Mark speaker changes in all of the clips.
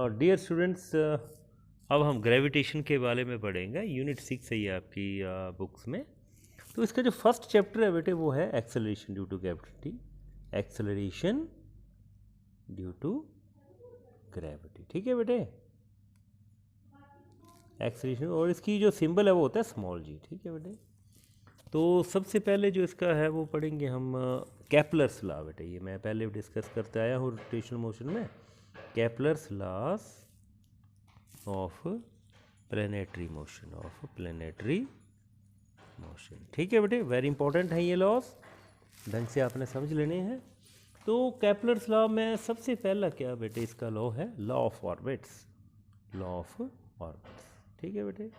Speaker 1: Dear students, अब हम gravitation के बारे में पढ़ेंगे। यूनिट 6 है ये आपकी बुक्स में। तो इसका जो फर्स्ट चैप्टर है बेटे वो है acceleration due to gravity. Acceleration due to gravity, ठीक है बेटे। एक्सेलरेशन, और इसकी जो सिंबल है वो होता है स्मॉल जी, ठीक है बेटे। तो सबसे पहले जो इसका है वो पढ़ेंगे हम केपलर्स लॉ बेटे। ये मैं पहले डिस्कस करते आया हूँ रोटेशनल मोशन में। Kepler's loss of planetary motion, ठीक है बेटे। वेरी इंपॉर्टेंट है ये लॉस, ढंग से आपने समझ लेने हैं। तो केपलर्स लॉ में सबसे पहला क्या बेटे इसका लॉ है, लॉ ऑफ ऑर्बिट्स, ठीक है बेटे।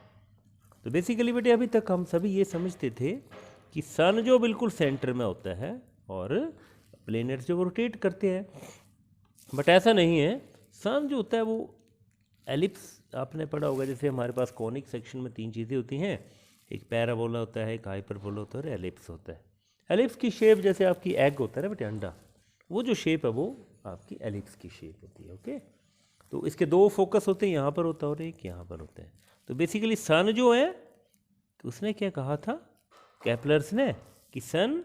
Speaker 1: तो बेसिकली बेटे अभी तक हम सभी ये समझते थे कि सन जो बिल्कुल सेंटर में होता है और प्लैनेट्स जो वो रोटेट करते हैं, बट ऐसा नहीं है। सन जो होता है वो एलिप्स, आपने पढ़ा होगा, जैसे हमारे पास कॉनिक सेक्शन में 3 चीज़ें होती हैं, एक पैराबोला होता है, एक हाइपरबोला होता है और एलिप्स होता है। एलिप्स की शेप जैसे आपकी एग होता है ना बेटे, अंडा, वो जो शेप है वो आपकी एलिप्स की शेप होती है। ओके, तो इसके 2 फोकस होते हैं, यहाँ पर होता है और एक यहाँ पर होता है। तो बेसिकली सन जो है, तो उसने क्या कहा था केपलर्स ने कि सन,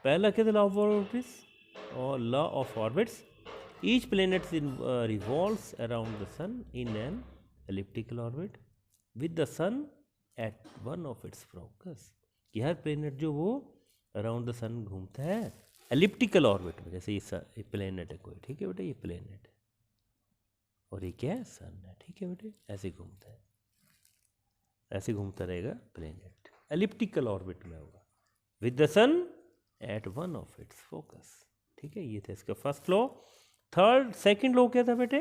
Speaker 1: पहला क्या था, लॉ ऑफ ऑर्बिट्स, और law of orbits, each planet revolves around the sun in an elliptical orbit with the sun at one of its focus। कि हर प्लैनेट जो वो अराउंड द सन घूमता है एलिप्टिकल ऑर्बिट में। जैसे ये प्लैनेट है कोई, ठीक है बेटे, ये प्लैनेट है और ये क्या है, सन है, ठीक है बेटे। ऐसे घूमता है, ऐसे घूमता रहेगा प्लैनेट, एलिप्टिकल ऑर्बिट में होगा, with the sun at one of its focus, ठीक है। ये था इसका फर्स्ट लॉ। सेकंड लॉ क्या था बेटे,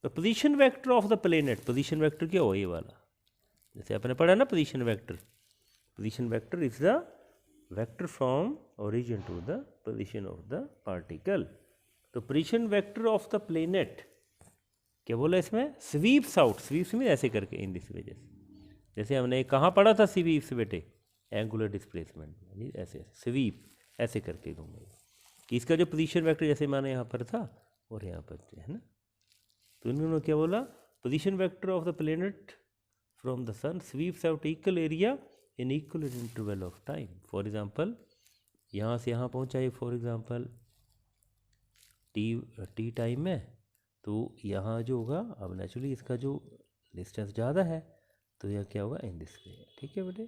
Speaker 1: the position vector of the planet. Position vector क्या हो, ये वाला, जैसे आपने पढ़ा ना, position vector is the vector from origin to the position of the particle. तो position vector of the planet क्या बोला इसमें, स्वीप्स आउट, स्वीप्स में ऐसे करके, इन दिस वे, जैसे हमने कहाँ पढ़ा था स्वीप्स बेटे, एंगुलर डिस्प्लेसमेंट में, ऐसे स्वीप ऐसे करके घूमेगा। कि इसका जो पोजीशन वेक्टर जैसे माने यहाँ पर था और यहाँ पर है ना, तो इन्होंने क्या बोला, position vector of the planet from the sun sweeps out equal area in equal interval of time. For example यहाँ से यहाँ पहुँचा है, फॉर एग्जांपल टी टाइम में, तो यहाँ जो होगा, अब नेचुरली इसका जो डिस्टेंस ज़्यादा है तो यह क्या होगा, इन दिस वे, ठीक है बेटे।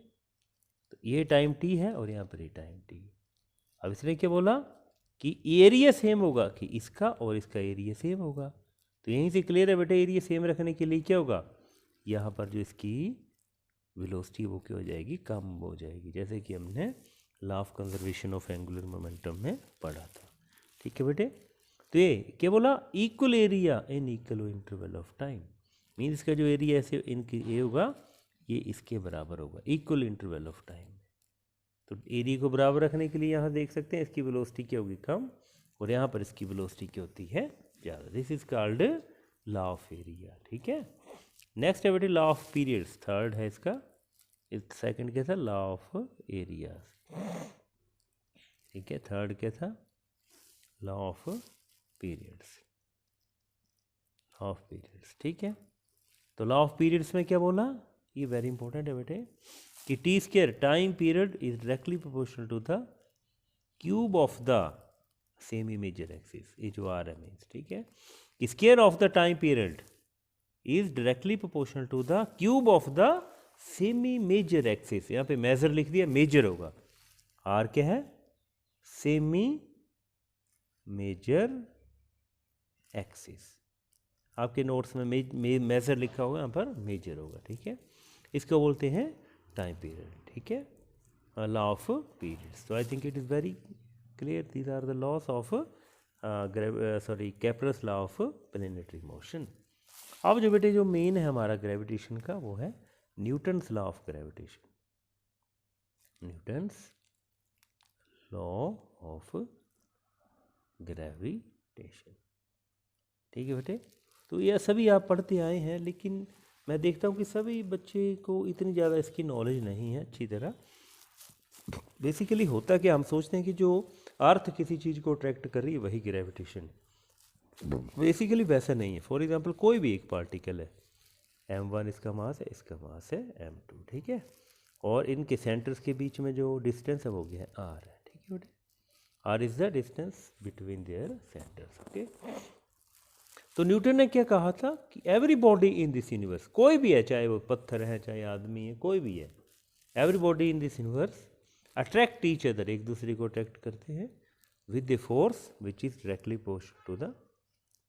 Speaker 1: तो ये टाइम टी है और यहाँ पर ये टाइम टी। अब इसने क्या बोला कि एरिया सेम होगा, कि इसका और इसका एरिया सेम होगा। तो यहीं से क्लियर है बेटे, एरिया सेम रखने के लिए क्या होगा, यहाँ पर जो इसकी वेलोसिटी वो क्या हो जाएगी, कम हो जाएगी, जैसे कि हमने law of conservation of angular momentum में पढ़ा था, ठीक है बेटे। तो ये क्या बोला, equal area in equal interval of time, mean इसका जो एरिया ऐसे इनकी ये होगा, ये इसके बराबर होगा इक्वल इंटरवल ऑफ टाइम। तो एरिया को बराबर रखने के लिए यहाँ देख सकते हैं इसकी वेलोसिटी क्या होगी, कम, और यहाँ पर इसकी वेलोसिटी क्या होती है, ज़्यादा। This is called law of area, ठीक है। नेक्स्ट है बेटे लॉ ऑफ पीरियड्स, थर्ड है इसका। सेकंड क्या था, लॉ ऑफ एरियाज, ठीक है। थर्ड क्या था, लॉ ऑफ पीरियड्स, ठीक है। तो लॉ ऑफ पीरियड्स में क्या बोला, ये वेरी इंपॉर्टेंट है बेटे, कि T square time period is directly proportional to the cube of the semi major axis, ये जो आर है मीन्स, ठीक है। Square of the time period is directly proportional to the cube of the semi major axis. यहाँ पे major लिख दिया, major होगा, आर क्या है, सेमी मेजर एक्सिस। आपके नोट्स में मेजर लिखा होगा, यहाँ पर मेजर होगा, ठीक है। इसको बोलते हैं टाइम पीरियड, ठीक है, लॉ ऑफ पीरियड्स। तो I think it is very clear, these are the laws of Kepler's law of planetary motion. अब जो बेटे जो मेन है हमारा ग्रेविटेशन का, वो है Newton's law of gravitation, Newton's law of gravitation, ठीक है बेटे। तो यह सभी आप पढ़ते आए हैं, लेकिन मैं देखता हूँ कि सभी बच्चे को इतनी ज़्यादा इसकी नॉलेज नहीं है अच्छी तरह। बेसिकली होता क्या, हम सोचते हैं कि जो अर्थ किसी चीज़ को अट्रैक्ट कर रही है वही ग्रेविटेशन। बेसिकली वैसा नहीं है। फॉर एग्जांपल कोई भी एक पार्टिकल है, m1 इसका मास है, इसका मास है m2, ठीक है, और इनके सेंटर्स के बीच में जो डिस्टेंस है वो क्या है, r है, ठीक है बेटे। r is the distance between there centres, okay. तो न्यूटन ने क्या कहा था कि every body in this universe, कोई भी है, चाहे वो पत्थर है, चाहे आदमी है, कोई भी है, every body in this universe attract each other, एक दूसरे को अट्रैक्ट करते हैं with the force which is directly proportional to the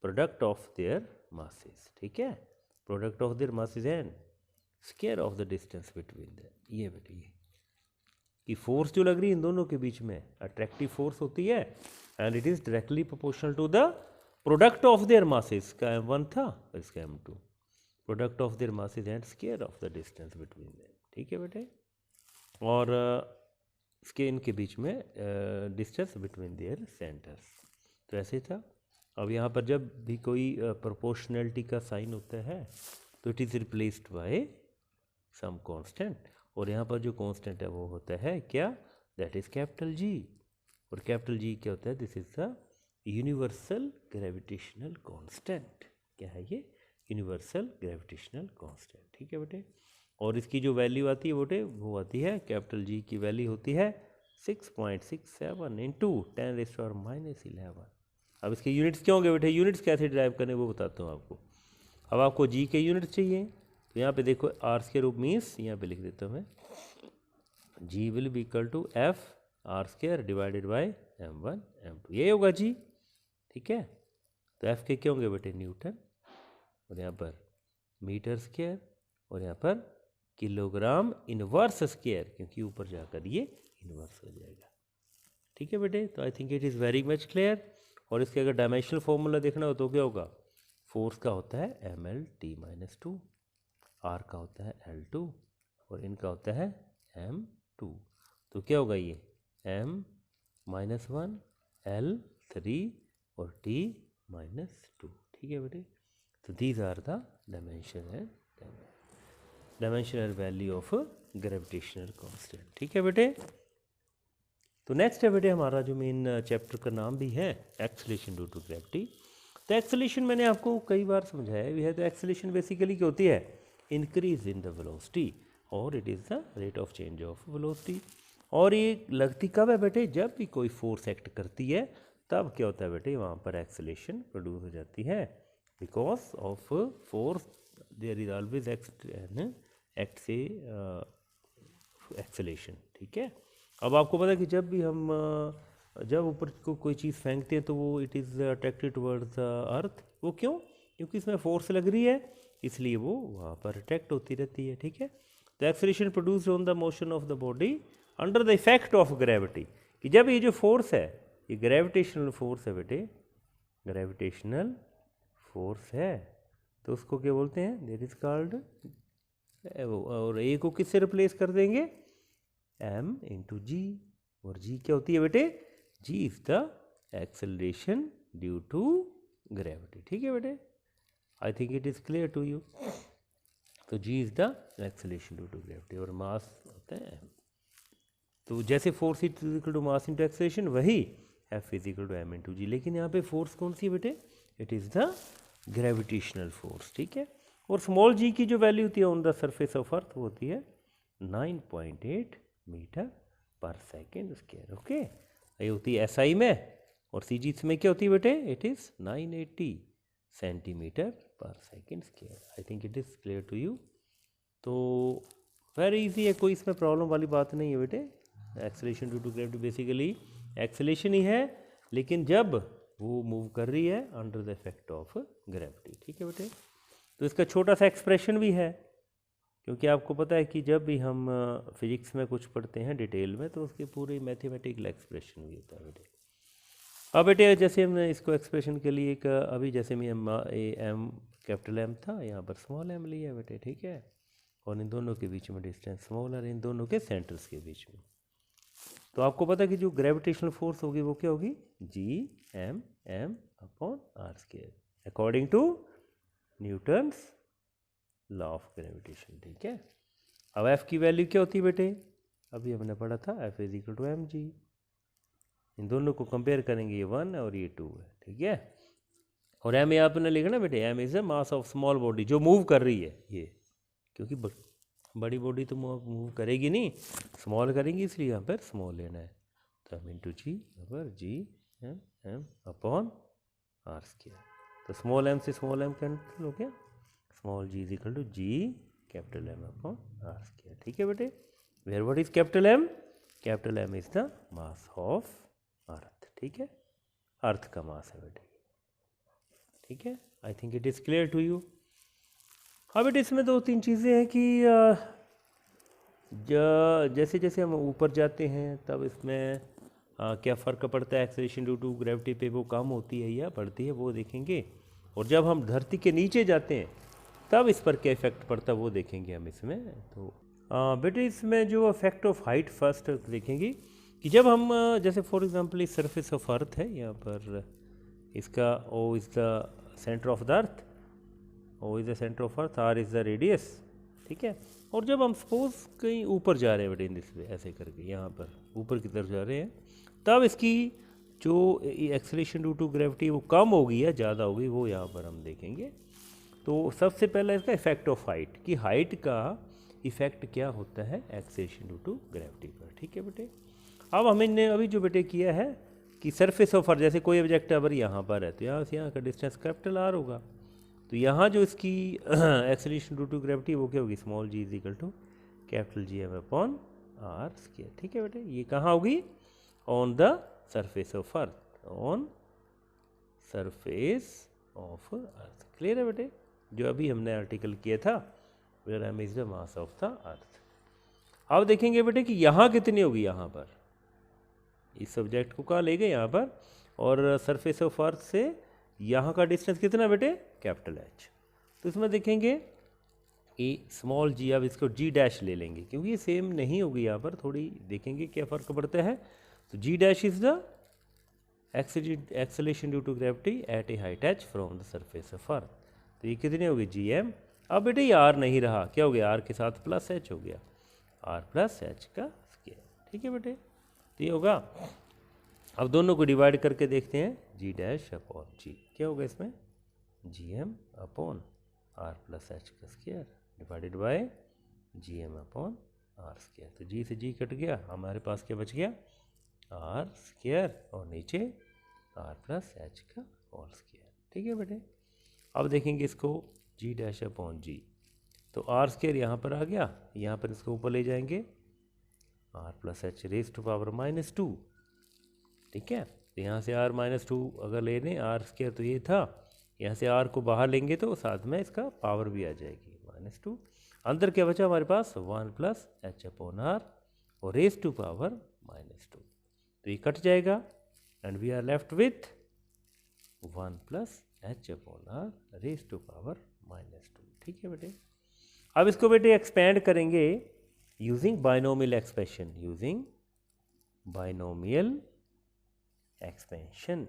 Speaker 1: product of their masses, ठीक है, product of their masses and square of the distance between their. ये बेटे ये कि फोर्स जो लग रही है इन दोनों के बीच में अट्रैक्टिव फोर्स होती है and it is directly proportional to the product of their masses का m1 था और इसका m2, product of their masses and square of the distance between them, ठीक है बेटे। और इसके इनके बीच में डिस्टेंस बिटवीन देयर सेंटर्स, तो ऐसे था। अब यहाँ पर जब भी कोई प्रोपोर्शनैलिटी का साइन होता है तो it is replaced by some constant, और यहाँ पर जो कांस्टेंट है वो होता है क्या, दैट इज़ कैपिटल जी। और कैपिटल जी क्या होता है, this is the universal gravitational constant. क्या है ये, यूनिवर्सल ग्रेविटेशनल कांस्टेंट, ठीक है बेटे। और इसकी जो वैल्यू आती है बेटे वो आती है, कैपिटल जी की वैल्यू होती है 6.67 इंटू 10⁻11। अब इसके यूनिट्स क्या होंगे बेटे, यूनिट्स कैसे ड्राइव करने वो बताता हूँ आपको। अब आपको जी के यूनिट चाहिए तो यहाँ पे देखो आर के रूप मीन्स यहाँ पे लिख देता हूँ मैं, G will be equal to F R square divided by m1 m2, ये होगा जी, ठीक है। तो एफ के क्या होंगे बेटे, न्यूटन, और यहाँ पर मीटर स्क्वायर, और यहाँ पर किलोग्राम इनवर्स स्क्वायर, क्योंकि ऊपर जाकर ये इनवर्स हो जाएगा, ठीक है बेटे। तो I think it is very much clear. और इसके अगर डायमेंशनल फॉर्मूला देखना हो तो क्या होगा, फोर्स का होता है mL_t-2, आर का होता है L2, और इनका होता है m2। तो क्या होगा ये m-1 L3 और t-2, ठीक है बेटे। तो these are the dimensional value of gravitational constant, ठीक है बेटे। तो नेक्स्ट है बेटे हमारा जो मेन चैप्टर का नाम भी है एक्सेलरेशन ड्यू टू ग्रेविटी। तो एक्सेलरेशन मैंने आपको कई बार समझाया भी है। तो एक्सेलरेशन बेसिकली क्या होती है, इंक्रीज इन द वेलोसिटी, और it is the rate of change of velocity. और ये लगती कब है बेटे, जब भी कोई फोर्स एक्ट करती है तब क्या होता है बेटे, वहाँ पर एक्सेलरेशन प्रोड्यूस हो जाती है, because of force there is always act से एक्सेलरेशन, ठीक है। अब आपको पता है कि जब भी हम जब ऊपर को कोई चीज़ फेंकते हैं तो वो it is attracted towards the earth, वो क्यों, क्योंकि इसमें फोर्स लग रही है, इसलिए वो वहाँ पर अट्रैक्ट होती रहती है, ठीक है। तो acceleration produced on the motion of the body under the effect of gravity, कि जब ये जो फोर्स है ये ग्रेविटेशनल फोर्स है बेटे, ग्रेविटेशनल फोर्स है, तो उसको क्या बोलते हैं, दैट इज कॉल्ड, और ए को किससे रिप्लेस कर देंगे, m इंटू जी, और जी क्या होती है बेटे, G is the acceleration due to gravity, ठीक है बेटे। I think it is clear to you. तो G is the acceleration due to gravity, और मास होता है m। तो जैसे force is equal to mass into acceleration, वही F is equal to m into G, लेकिन यहाँ पे फोर्स कौन सी है बेटे, it is the gravitational force, ठीक है। और स्मॉल जी की जो वैल्यू होती है ऑन द सरफेस ऑफ अर्थ वो होती है 9.8 मीटर पर सेकेंड स्क्वायर, ओके। ये होती है SI में, और CG में क्या होती है बेटे, it is 980 centimetre per second square. I think it is clear to you. तो वेरी इजी है, कोई इसमें प्रॉब्लम वाली बात नहीं है बेटे। Acceleration due to gravity basically acceleration ही है, लेकिन जब वो मूव कर रही है under the effect of gravity, ठीक है बेटे। तो इसका छोटा सा एक्सप्रेशन भी है, क्योंकि आपको पता है कि जब भी हम फिजिक्स में कुछ पढ़ते हैं डिटेल में तो उसकी पूरी मैथमेटिकल एक्सप्रेशन भी होता है बेटे। अब बेटे जैसे हमने इसको एक्सप्रेशन के लिए एक अभी जैसे मैं एम कैपिटल एम था, यहाँ पर स्मॉल एम लिया बेटे, ठीक है। और इन दोनों के बीच में डिस्टेंस स्मॉलर, इन दोनों के सेंटर्स के बीच में। तो आपको पता है कि जो ग्रेविटेशनल फोर्स होगी वो क्या होगी, G(m)m upon r square according to Newton's law of gravitation, ठीक है। अब F की वैल्यू क्या होती है बेटे, अभी हमने पढ़ा था F is equal to mg। इन दोनों को कंपेयर करेंगे, ये 1 और ये 2 है, ठीक है। और एम यहाँ आपने लिखा ना बेटे, M is the mass of small body जो मूव कर रही है ये, क्योंकि बड़ी बॉडी तो मूव करेगी नहीं, स्मॉल करेंगी, इसलिए यहाँ पर स्मॉल लेना है। तो एम इंटू जी बराबर G M upon are square. तो स्मॉल एम से स्मॉल एम कैंसिल हो गया, small G is equal to G capital M upon are square. ठीक है बेटे, where what is capital M? Capital M is the mass of earth. ठीक है, earth का मास है बेटे। ठीक है, I think it is clear to you. हाँ बेटे, इसमें दो तीन चीज़ें हैं कि जैसे जैसे हम ऊपर जाते हैं तब इसमें क्या फ़र्क पड़ता है, एक्सेलरेशन ड्यू टू ग्रेविटी पे वो कम होती है या बढ़ती है वो देखेंगे। और जब हम धरती के नीचे जाते हैं तब इस पर क्या इफेक्ट पड़ता है वो देखेंगे हम इसमें। तो बेटे इसमें जो इफेक्ट ऑफ हाइट फर्स्ट देखेंगे कि जब हम जैसे फॉर एग्जांपल इस सरफेस ऑफ अर्थ है, यहाँ पर इसका O is the centre of the earth, O is the centre of earth, R is the radius. ठीक है, और जब हम सपोज कहीं ऊपर जा रहे हैं बेटे इन दिस वे, ऐसे करके यहाँ पर ऊपर की तरफ जा रहे हैं, तब इसकी जो एक्सेलरेशन ड्यू टू ग्रेविटी वो कम होगी या ज़्यादा होगी वो यहाँ पर हम देखेंगे। तो सबसे पहला इसका इफेक्ट ऑफ हाइट, कि हाइट का इफेक्ट क्या होता है एक्सेलरेशन ड्यू टू ग्रेविटी पर। ठीक है बेटे, अब हमने अभी जो बेटे किया है कि सरफेस ऑफ अर्थ, जैसे कोई ऑब्जेक्ट अगर यहाँ पर है तो यहाँ से यहाँ का डिस्टेंस कैपिटल आर होगा, तो यहाँ जो इसकी एक्सेलरेशन ड्यू टू ग्रेविटी वो क्या होगी, small G is equal to capital G M upon are square. ठीक है बेटे, ये कहाँ होगी, on the surface of earth, on surface of earth. Clear है बेटे, जो अभी हमने आर्टिकल किया था, where M is the mass of the earth. अब देखेंगे बेटे कि यहाँ कितनी होगी, यहाँ पर इस सब्जेक्ट को कहाँ ले गए, यहाँ पर, और सरफेस ऑफ अर्थ से यहाँ का डिस्टेंस कितना बेटे, कैपिटल एच। तो इसमें देखेंगे कि स्मॉल जी, अब इसको जी डैश ले लेंगे क्योंकि ये सेम नहीं होगी, यहाँ पर थोड़ी देखेंगे क्या फ़र्क पड़ता है। तो G dash is the acceleration due to gravity at a height H from the surface of earth. तो ये कितनी होगी, जी एम। अब बेटे ये आर नहीं रहा, क्या हो गया, आर के साथ प्लस एच हो गया, आर प्लस एच का स्क्वायर। ठीक है बेटे, तो ये होगा। अब दोनों को डिवाइड करके देखते हैं, जी डैश अपॉन जी, क्या होगा इसमें, G M upon R plus H का square divided by G M upon are square. तो जी से जी कट गया, हमारे पास क्या बच गया, आर स्क्वायर, और नीचे आर प्लस एच का होल स्क्वायर। ठीक है बेटे, अब देखेंगे इसको जी डैश अपॉन जी, तो आर स्क्वायर यहाँ पर आ गया, यहाँ पर इसको ऊपर ले जाएंगे, R plus H raise to power -2। ठीक है, तो यहाँ से आर -2 अगर ले लें, आर स्क्वायर तो ये था, यहाँ से आर को बाहर लेंगे तो साथ में इसका पावर भी आ जाएगी -2। अंदर क्या बचा हमारे पास, 1 प्लस एच अपॉन आर और रेज टू पावर -2। तो ये कट जाएगा and we are left with 1 plus H upon R raise to power -2। ठीक है बेटे, अब इसको बेटे एक्सपेंड करेंगे using binomial expansion, using binomial expansion.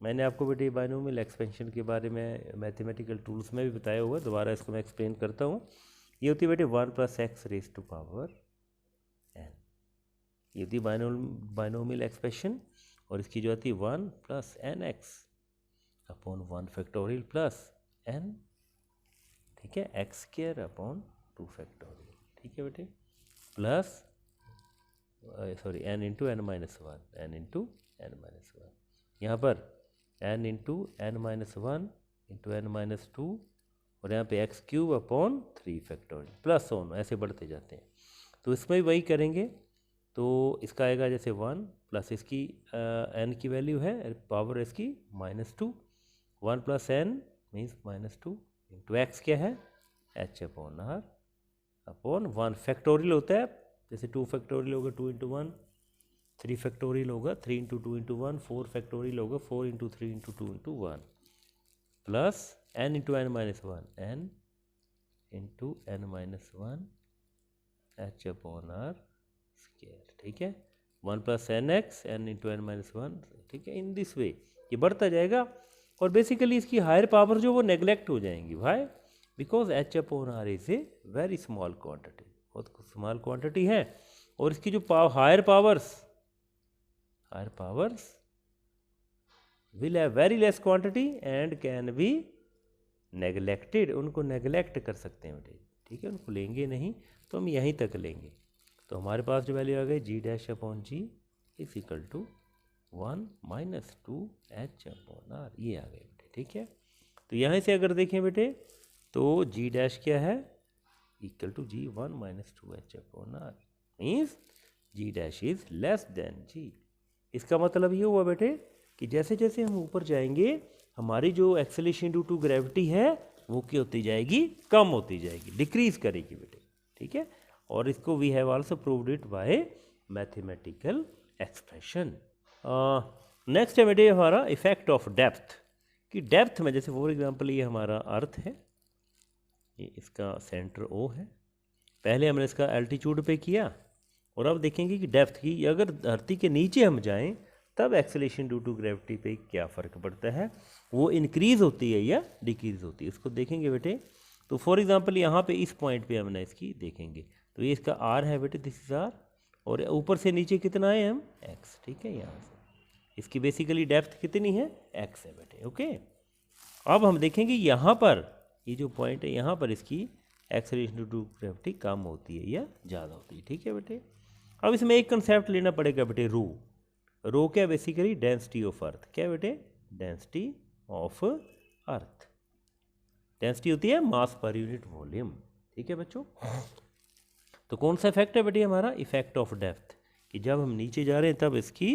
Speaker 1: मैंने आपको बेटे बाइनोमियल एक्सपेंशन के बारे में मैथमेटिकल टूल्स में भी बताया हुआ है, दोबारा इसको मैं एक्सप्लेन करता हूँ। ये होती है बेटे 1 plus X raise to power N, ये होती है बाइनोमियल एक्सपेंशन। और इसकी जो आती है 1 plus N X upon 1 factorial plus N, ठीक है, एक्स स्क्वायर अपॉन 2 फैक्टोरियल। ठीक है बेटे, plus sorry N into N minus 1, N into N minus 1, यहाँ पर N into N minus 1 into N minus 2, और यहाँ पे X cube upon 3 factorial plus on, ऐसे बढ़ते जाते हैं। तो इसमें भी वही करेंगे, तो इसका आएगा जैसे 1 प्लस इसकी एन की वैल्यू है पावर इसकी -2, 1 plus N means -2 into X क्या है, H upon R upon 1 factorial होता है, जैसे 2 फैक्टोरियल होगा 2 इंटू 1, 3 फैक्टोरियल होगा 3 इंटू 2 इंटू 1, 4 फैक्टोरियल होगा 4 into 3 into 2 into 1, plus N into N minus 1, N into N minus 1 H upon are square. ठीक है, 1 plus N X N into N minus 1। ठीक है, इन दिस वे ये बढ़ता जाएगा, और बेसिकली इसकी हायर पावर जो वो नेग्लेक्ट हो जाएंगी। Why, because H upon R is a very small quantity, बहुत स्मॉल क्वांटिटी है, और इसकी जो higher powers will have very less quantity and can be neglected, उनको नेगलेक्ट कर सकते हैं बेटे, ठीक है, उनको लेंगे नहीं तो हम यहीं तक लेंगे। तो हमारे पास जो वैल्यू आ गई G dash upon G is equal to 1 minus 2h upon R, ये आ गए बेटे, ठीक है। तो यहाँ से अगर देखें बेटे तो जी डैश क्या है, equal to G 1 minus 2h upon R, means G dash is less than G. इसका मतलब ये हुआ बेटे कि जैसे जैसे हम ऊपर जाएंगे हमारी जो एक्सेलरेशन ड्यू टू ग्रेविटी है वो क्या होती जाएगी, कम होती जाएगी, डिक्रीज करेगी बेटे, ठीक है। और इसको we have also proved it by mathematical expression. Next है बेटे हमारा इफेक्ट ऑफ डेप्थ, कि डेप्थ में जैसे फॉर एग्जांपल ये हमारा अर्थ है, ये इसका सेंटर ओ है, पहले हमने इसका एल्टीट्यूड पे किया और अब देखेंगे कि डेप्थ की, अगर धरती के नीचे हम जाएं तब एक्सेलरेशन ड्यू टू ग्रेविटी पे क्या फ़र्क पड़ता है, वो इंक्रीज होती है या डिक्रीज होती है, इसको देखेंगे बेटे। तो फॉर एग्जांपल यहाँ पे इस पॉइंट पे हमने इसकी देखेंगे, तो ये इसका आर है बेटे, दिस इज आर, और ऊपर से नीचे कितना है हम एक्स, ठीक है, यहाँ से इसकी बेसिकली डेप्थ कितनी है एक्स है बेटे, ओके। अब हम देखेंगे यहाँ पर ये जो पॉइंट है यहाँ पर इसकी एक्सेलरेशन ड्यू टू ग्रेविटी कम होती है या ज़्यादा होती है, ठीक है बेटे। अब इसमें एक कंसेप्ट लेना पड़ेगा बेटे, रो। रो क्या बेसिकली डेंसिटी ऑफ अर्थ, क्या बेटे डेंसिटी ऑफ अर्थ, डेंसिटी होती है मास पर यूनिट वॉल्यूम, ठीक है बच्चों। तो कौन सा इफेक्ट है बेटे हमारा, इफेक्ट ऑफ डेप्थ, कि जब हम नीचे जा रहे हैं तब इसकी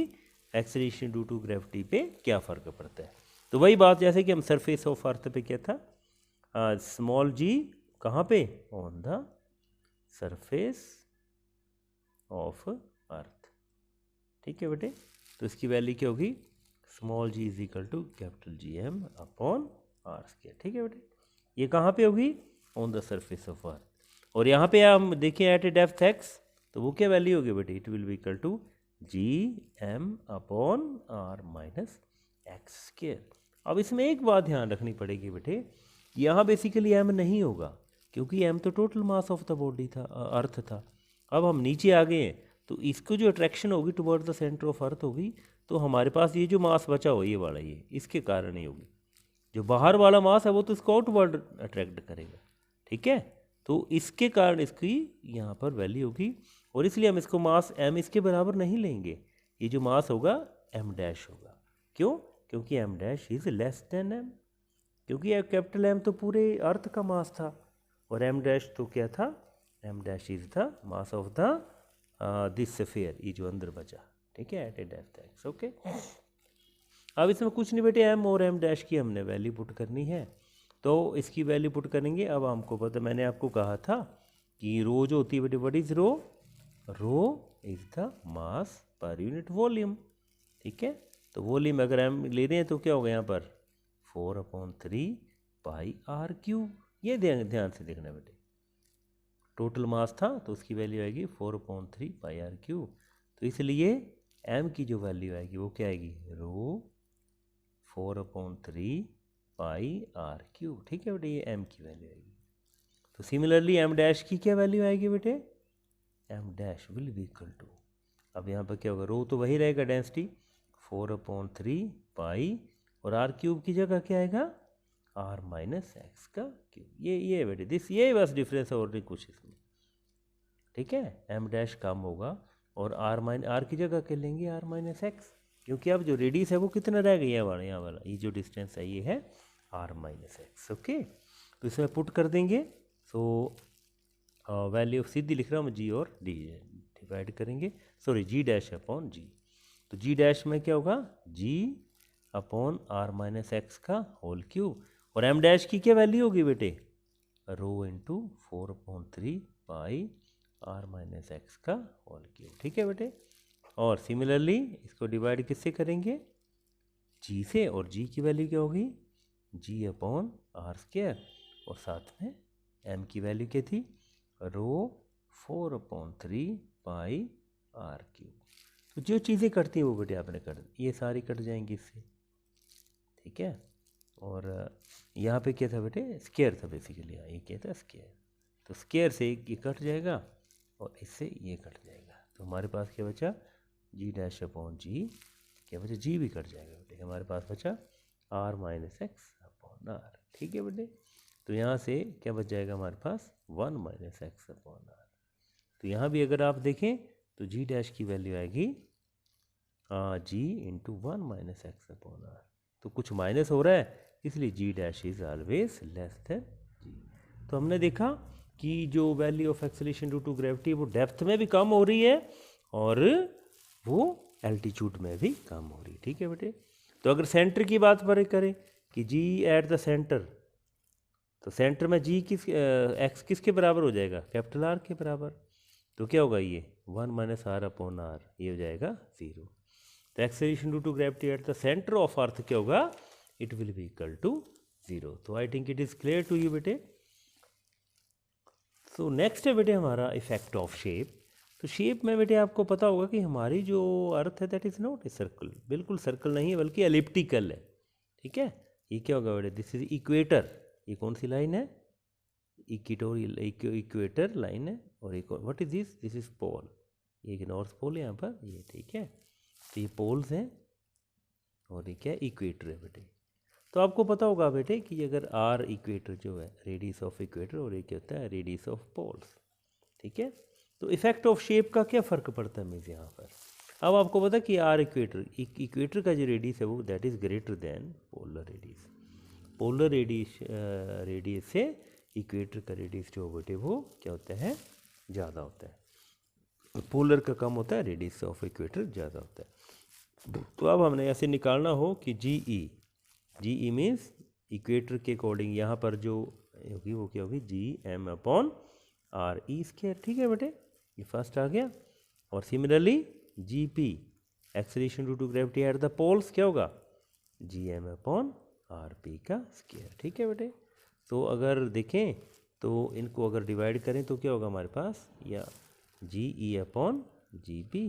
Speaker 1: एक्सेलरेशन ड्यू टू ग्रेविटी पे क्या फ़र्क पड़ता है। तो वही बात जैसे कि हम सरफेस ऑफ अर्थ पे क्या था, स्मॉल जी कहाँ पे, on the surface of earth, ठीक है बेटे। तो इसकी वैल्यू क्या होगी, small G is equal to capital G M upon are square, ठीक है बेटे। ये कहाँ पे होगी, on the surface of earth, और यहाँ पे हम देखें एट ए डेप्थ एक्स, तो वो क्या वैल्यू होगी बेटे, it will be equal to G M upon R minus X square. अब इसमें एक बात ध्यान रखनी पड़ेगी बेटे, यहाँ बेसिकली एम नहीं होगा, क्योंकि एम तो total mass of the body था, अर्थ था। अब हम नीचे आ गए हैं तो इसको जो अट्रैक्शन होगी टुवर्ड द सेंटर ऑफ अर्थ होगी, तो हमारे पास ये जो मास बचा हो ये वाला, ये इसके कारण ही होगी, जो बाहर वाला मास है वो तो इसको आउटवर्ड अट्रैक्ट करेगा, ठीक है। तो इसके कारण इसकी यहाँ पर वैल्यू होगी, और इसलिए हम इसको मास एम इसके बराबर नहीं लेंगे, ये जो मास होगा एम डैश होगा। क्यों, क्योंकि M dash is less than M, क्योंकि कैपिटल एम तो पूरे अर्थ का मास था और एम डैश तो क्या था, M dash is the mass of the this sphere, ये जो अंदर बचा, ठीक है, at a depth X, okay. अब इसमें कुछ नहीं बेटे, एम और एम डैश की हमने वैल्यू पुट करनी है, तो इसकी वैल्यू पुट करेंगे। अब हमको पता, मैंने आपको कहा था कि रो जो होती है बेटे, what is rho, rho is the mass per unit volume, ठीक है। तो वॉल्यूम अगर एम ले रहे हैं तो क्या होगा यहाँ पर 4/3 पाई आर क्यूब, ये ध्यान से देखना बेटे, टोटल मास था तो उसकी वैल्यू आएगी 4/3 पाई आर क्यूब, तो इसलिए m की जो वैल्यू आएगी वो क्या आएगी, रो 4/3 पाई आर क्यूब, ठीक है बेटे, ये m की वैल्यू आएगी। तो सिमिलरली m डैश की क्या वैल्यू आएगी बेटे, m dash will be equal to, अब यहाँ पर क्या होगा, रो तो वही रहेगा डेंसिटी 4/3 पाई, और आर क्यूब की जगह क्या आएगा, आर माइनस एक्स का क्यूब, ये बेटे दिस, ये बस डिफरेंस है और नहीं कुछ इसमें, ठीक है। एम डैश कम होगा और आर की जगह क्या लेंगे, आर माइनस एक्स, क्योंकि अब जो रेडियस है वो कितना रह गया है, यहाँ वाला ये जो डिस्टेंस है ये है आर माइनस एक्स, ओके। तो इसमें पुट कर देंगे, सो वैल्यू सीधी लिख रहा हूँ जी और डी डिवाइड करेंगे, sorry G dash upon G, तो जी डैश में क्या होगा, G upon R minus X का होल क्यूब, और एम डैश की क्या वैल्यू होगी बेटे, rho into 4/3 pi R minus X का होल क्यूब, ठीक है बेटे। और सिमिलरली इसको डिवाइड किससे करेंगे, जी से, और जी की वैल्यू क्या होगी, जी अपॉन आर स्क्वायर, और साथ में एम की वैल्यू क्या थी, रो 4/3 पाई आर क्यूब। तो जो चीज़ें कटती हैं वो बेटे आपने कर, ये सारी कट जाएंगी इससे, ठीक है। और यहाँ पे क्या था बेटे, स्क्वायर था बेसिकली, ये क्या था स्क्वायर, तो स्क्वायर से ये कट जाएगा और इससे ये कट जाएगा, तो हमारे पास क्या बचा, जी डैश अपॉन जी क्या बचा, जी भी कट जाएगा बेटे, हमारे पास बचा r minus X upon R. ठीक है बेटे, तो यहाँ से क्या बच जाएगा हमारे पास 1 माइनस एक्स अपॉन आर। तो यहाँ भी अगर आप देखें तो जी डैश की वैल्यू आएगी G into 1 minus X upon R. तो कुछ माइनस हो रहा है इसलिए G dash is always less than G. तो हमने देखा कि जो value of acceleration due to gravity वो डेप्थ में भी कम हो रही है और वो एल्टीट्यूड में भी कम हो रही है। ठीक है बेटे, तो अगर सेंटर की बात पर करें कि जी एट द सेंटर, तो सेंटर में जी एक्स किसके बराबर हो जाएगा, कैपिटल आर के बराबर। तो क्या होगा ये 1 माइनस आर अपॉन आर, ये हो जाएगा 0। तो acceleration due to gravity at the centre of earth क्या होगा, it will be equal to 0। तो I think it is clear to you बेटे। सो नेक्स्ट है बेटे हमारा इफेक्ट ऑफ शेप। तो शेप में बेटे आपको पता होगा कि हमारी जो अर्थ है that is not a circle, बिल्कुल सर्कल नहीं है बल्कि एलिप्टिकल है। ठीक है, ये क्या होगा बेटे, दिस इज इक्वेटर। ये कौन सी लाइन है, इक्वेटोरियल इक्वेटर लाइन है। और एक और what is this, this is pole, ये एक नॉर्थ पोल है यहाँ पर ये। ठीक है, तो ये पोल्स हैं और ये क्या इक्वेटर है बेटे। तो आपको पता होगा बेटे कि अगर आर इक्वेटर जो है रेडियस ऑफ इक्वेटर और ये क्या होता है रेडियस ऑफ पोल्स। ठीक है, तो इफेक्ट ऑफ शेप का क्या फ़र्क पड़ता है मीन्स यहाँ पर। अब आपको पता कि आर इक्वेटर का जो रेडियस है वो that is greater than polar radius. Polar radius से इक्वेटर का रेडियस जो बेटे वो क्या होता है, ज़्यादा होता है। पोलर का कम होता है, रेडियस ऑफ इक्वेटर ज़्यादा होता है। तो अब हमने ऐसे निकालना हो कि जी ई मीन्स इक्वेटर के अकॉर्डिंग यहाँ पर जो होगी वो क्या होगी, g M upon are e square. ठीक है बेटे, ये फर्स्ट आ गया। और similarly g p acceleration due to gravity at the poles क्या होगा, g M upon r P का स्क्वायर। ठीक है बेटे, तो अगर देखें तो इनको अगर डिवाइड करें तो क्या होगा हमारे पास, या जी ई अपॉन जी पी।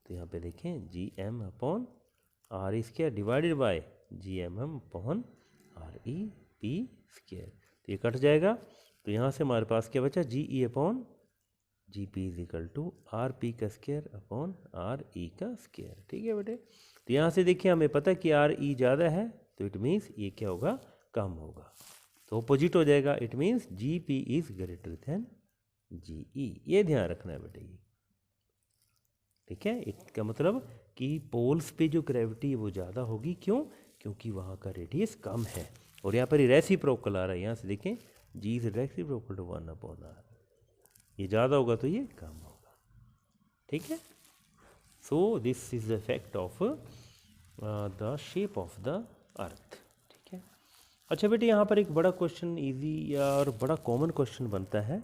Speaker 1: तो यहाँ पे देखें g M upon are e square divided by G M M upon are e p square. तो ये कट जाएगा, तो यहाँ से हमारे पास क्या बचा, G E upon G P is equal to R P का स्क्वायर अपॉन आर ई का स्क्वायर। ठीक है बेटे, तो यहाँ से देखिए हमें पता है कि आर ई ज़्यादा है तो इट मीन्स ये क्या होगा, कम होगा। तो अपोजिट हो जाएगा, it means G P is greater than G E. ये ध्यान रखना है बेटे ये। ठीक है, इसका मतलब कि पोल्स पे जो ग्रेविटी वो ज़्यादा होगी, क्यों, क्योंकि वहाँ का रेडियस कम है। और यहाँ पर रेसिप्रोकल आ रहा है, यहाँ से देखें G is reciprocal to 1 upon R. ये ज़्यादा होगा तो ये कम होगा। ठीक है, so this is the effect of the shape of the earth. ठीक है, अच्छा बेटे यहाँ पर एक बड़ा क्वेश्चन इजी और बड़ा कॉमन क्वेश्चन बनता है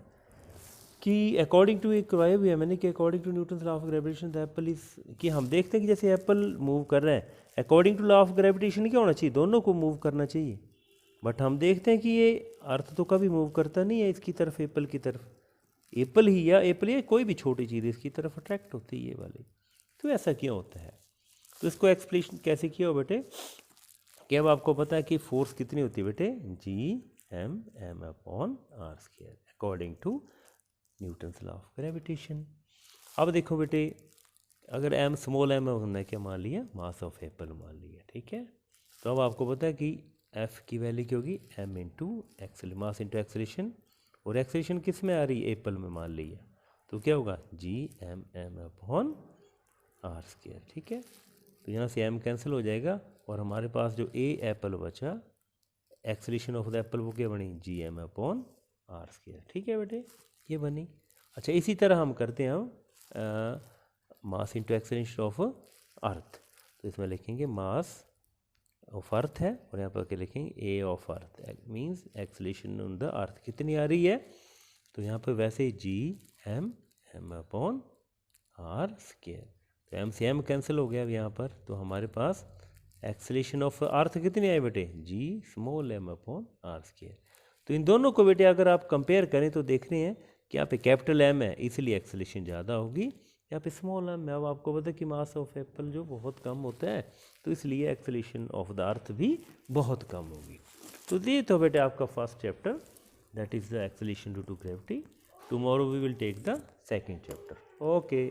Speaker 1: कि अकॉर्डिंग टू एक करवाया भी है मैंने कि according to Newton law of gravitation the apple is, कि हम देखते हैं कि जैसे एप्पल मूव कर रहा है according to law of gravitation क्या होना चाहिए, दोनों को मूव करना चाहिए। बट हम देखते हैं कि ये अर्थ तो कभी मूव करता नहीं है इसकी तरफ, एप्पल की तरफ। एप्पल ही या कोई भी छोटी चीज़ इसकी तरफ अट्रैक्ट होती है ये वाली। तो ऐसा क्यों होता है, तो इसको एक्सप्लेन कैसे किया हो बेटे, कि अब आपको पता है कि फोर्स कितनी होती है बेटे, g M M upon are square according to Newton's law of gravitation. अब देखो बेटे, अगर एम स्मॉल एम हमने क्या मान लिया, मास ऑफ एप्पल मान लिया। ठीक है, तो अब आपको पता है कि एफ की वैल्यू क्या होगी, m into accel, mass into acceleration. और एक्सेलेरेशन किस में आ रही है, एप्पल में मान लिया, तो क्या होगा g M M upon are square. ठीक है, तो यहाँ से एम कैंसिल हो जाएगा और हमारे पास जो ए एप्पल बचा, एक्सेलेरेशन ऑफ द एप्पल वो क्या बनी, g M upon are square. ठीक है बेटे, ये बनी। अच्छा, इसी तरह हम करते हैं हम मास इंटू एक्सेलेरेशन ऑफ अर्थ। तो इसमें लिखेंगे मास ऑफ अर्थ है और यहाँ पर क्या लिखेंगे, A of earth means acceleration on the earth कितनी आ रही है। तो यहाँ पर वैसे G M M upon are square, तो एम से एम कैंसिल हो गया अब यहाँ पर। तो हमारे पास एक्सेलेरेशन ऑफ अर्थ कितनी आई बेटे, G small M upon are square. तो इन दोनों को बेटे अगर आप कंपेयर करें तो देख रहे हैं कि यहाँ पे कैपिटल एम है इसलिए एक्सेलेरेशन ज़्यादा होगी, यहाँ पे स्मॉल एम है। अब आपको पता है कि मास ऑफ एप्पल जो बहुत कम होता है तो इसलिए एक्सेलेरेशन ऑफ द अर्थ भी बहुत कम होगी। तो ये तो बेटे आपका first chapter, that is the acceleration due to gravity. Tomorrow we will take the second chapter. Okay.